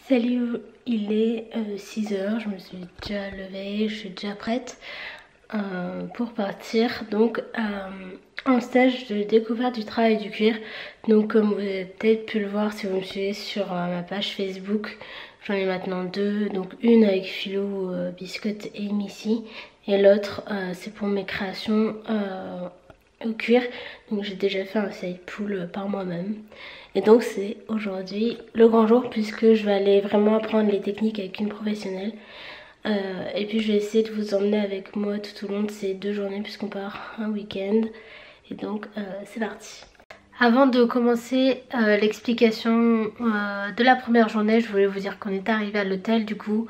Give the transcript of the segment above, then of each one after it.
Salut, il est 6h, je me suis déjà levée, je suis déjà prête pour partir donc en stage de découverte du travail du cuir. Donc comme vous avez peut-être pu le voir si vous me suivez sur ma page Facebook, j'en ai maintenant deux, donc une avec Philo, Biscotte et Missy et l'autre c'est pour mes créations au cuir. Donc j'ai déjà fait un side pull par moi-même. Et donc c'est aujourd'hui le grand jour puisque je vais aller vraiment apprendre les techniques avec une professionnelle. Et puis je vais essayer de vous emmener avec moi tout au long de ces 2 journées puisqu'on part un week-end. Et donc c'est parti. Avant de commencer l'explication de la première journée, je voulais vous dire qu'on est arrivé à l'hôtel du coup.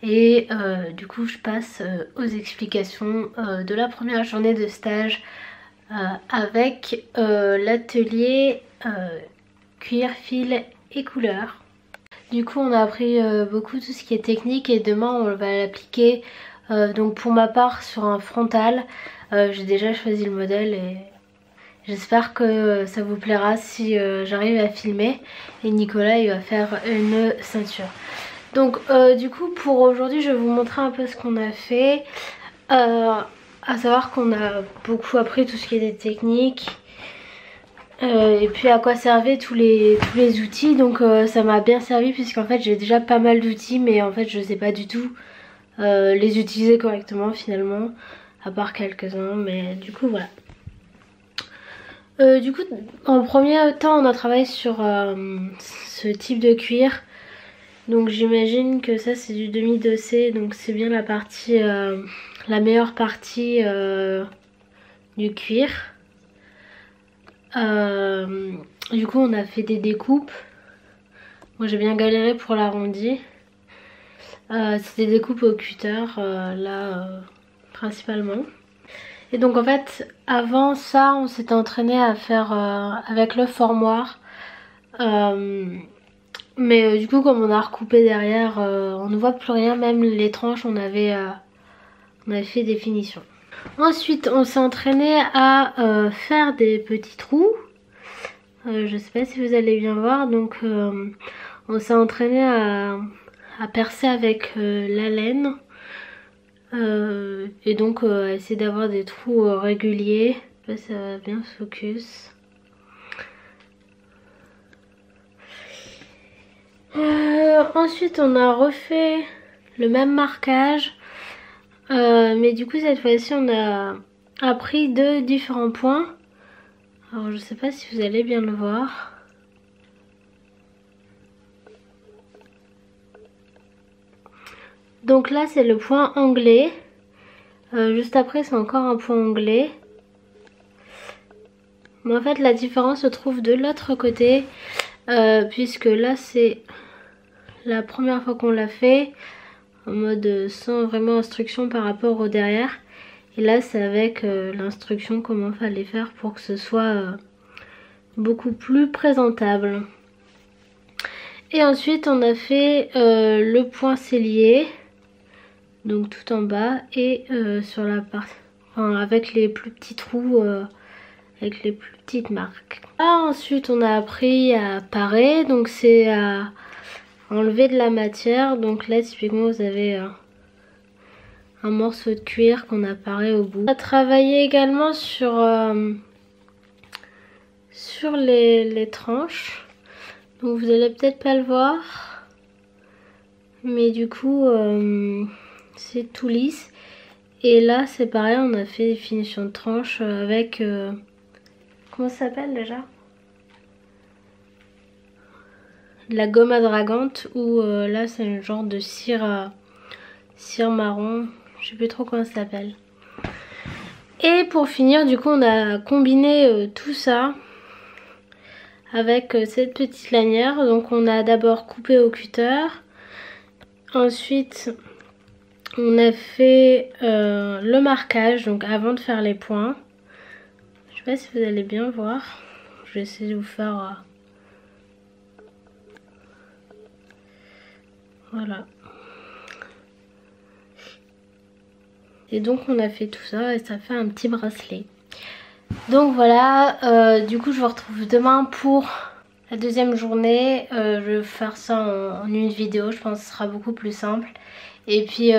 Et du coup je passe aux explications de la première journée de stage avec l'atelier cuir, fil et couleur. Du coup on a appris beaucoup tout ce qui est technique et demain on va l'appliquer donc pour ma part sur un frontal. J'ai déjà choisi le modèle et j'espère que ça vous plaira si j'arrive à filmer. Et Nicolas il va faire une ceinture. Donc du coup pour aujourd'hui je vais vous montrer un peu ce qu'on a fait. À savoir qu'on a beaucoup appris tout ce qui est des techniques. Et puis à quoi servaient tous les outils. Donc ça m'a bien servi puisqu'en fait j'ai déjà pas mal d'outils mais en fait je sais pas du tout les utiliser correctement finalement, à part quelques-uns, mais du coup voilà. Du coup en premier temps on a travaillé sur ce type de cuir. Donc j'imagine que ça c'est du demi-dossé, donc c'est bien la partie la meilleure partie du cuir. Du coup on a fait des découpes. Moi j'ai bien galéré pour l'arrondi. C'était des découpes au cutter là principalement. Et donc en fait avant ça on s'était entraîné à faire avec le formoir. Mais du coup comme on a recoupé derrière on ne voit plus rien, même les tranches on avait fait des finitions. Ensuite on s'est entraîné à faire des petits trous. Je sais pas si vous allez bien voir, donc on s'est entraîné à percer avec la laine et donc à essayer d'avoir des trous réguliers. Là, ça va bien focus. Ensuite on a refait le même marquage. Mais du coup cette fois-ci on a appris 2 différents points. Alors je sais pas si vous allez bien le voir. Donc là c'est le point anglais. Juste après c'est encore un point anglais. Mais en fait la différence se trouve de l'autre côté. Puisque là c'est la première fois qu'on l'a fait. En mode sans vraiment instruction par rapport au derrière. Et là c'est avec l'instruction comment fallait faire pour que ce soit beaucoup plus présentable. Et ensuite on a fait le point cellier. Donc tout en bas et sur la partie, enfin, avec les plus petits trous, avec les plus petites marques. Là, ensuite on a appris à parer, donc c'est à enlever de la matière. Donc là typiquement vous avez un morceau de cuir qu'on a paré au bout. On a travaillé également sur les tranches. Donc vous allez peut-être pas le voir, mais du coup c'est tout lisse. Et là c'est pareil, on a fait des finitions de tranches avec comment ça s'appelle déjà, la gomme adragante, ou là c'est un genre de cire marron, je sais plus trop comment ça s'appelle. Et pour finir du coup on a combiné tout ça avec cette petite lanière. Donc on a d'abord coupé au cutter, ensuite on a fait le marquage, donc avant de faire les points. Je sais pas si vous allez bien voir, je vais essayer de vous faire voilà. Et donc on a fait tout ça et ça fait un petit bracelet. Donc voilà, du coup je vous retrouve demain pour la deuxième journée, je vais faire ça en une vidéo, je pense que ce sera beaucoup plus simple. Et puis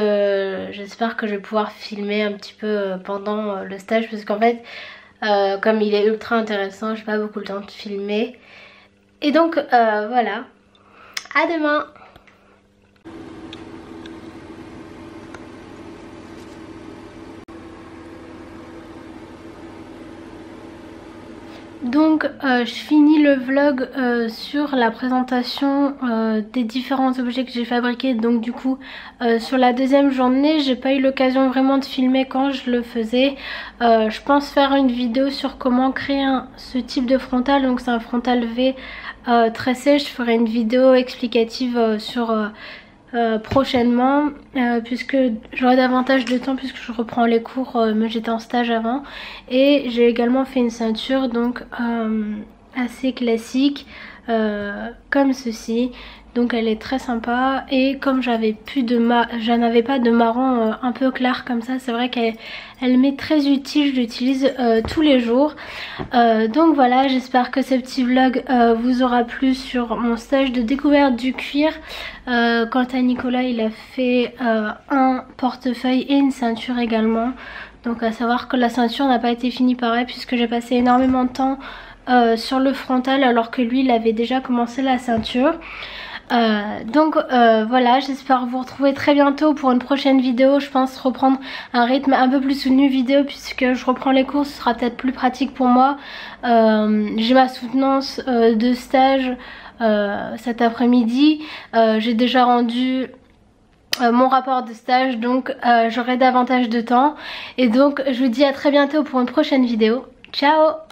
j'espère que je vais pouvoir filmer un petit peu pendant le stage parce qu'en fait comme il est ultra intéressant, j'ai pas beaucoup le temps de filmer. Et donc voilà, à demain. Donc je finis le vlog sur la présentation des différents objets que j'ai fabriqués. Donc du coup sur la deuxième journée j'ai pas eu l'occasion vraiment de filmer quand je le faisais. Je pense faire une vidéo sur comment créer ce type de frontal. Donc c'est un frontal V tressé. Je ferai une vidéo explicative sur prochainement puisque j'aurai davantage de temps puisque je reprends les cours mais j'étais en stage avant. Et j'ai également fait une ceinture donc assez classique comme ceci, donc elle est très sympa. Et comme j'en avais pas de marron un peu clair comme ça, c'est vrai qu'elle m'est très utile, je l'utilise tous les jours. Donc voilà, j'espère que ce petit vlog vous aura plu sur mon stage de découverte du cuir. Quant à Nicolas, il a fait un portefeuille et une ceinture également. Donc à savoir que la ceinture n'a pas été finie pareil puisque j'ai passé énormément de temps sur le frontal alors que lui il avait déjà commencé la ceinture. Donc voilà, j'espère vous retrouver très bientôt pour une prochaine vidéo. Je pense reprendre un rythme un peu plus soutenu vidéo puisque je reprends les cours, ce sera peut-être plus pratique pour moi. J'ai ma soutenance de stage cet après-midi. J'ai déjà rendu mon rapport de stage, donc j'aurai davantage de temps. Et donc je vous dis à très bientôt pour une prochaine vidéo. Ciao!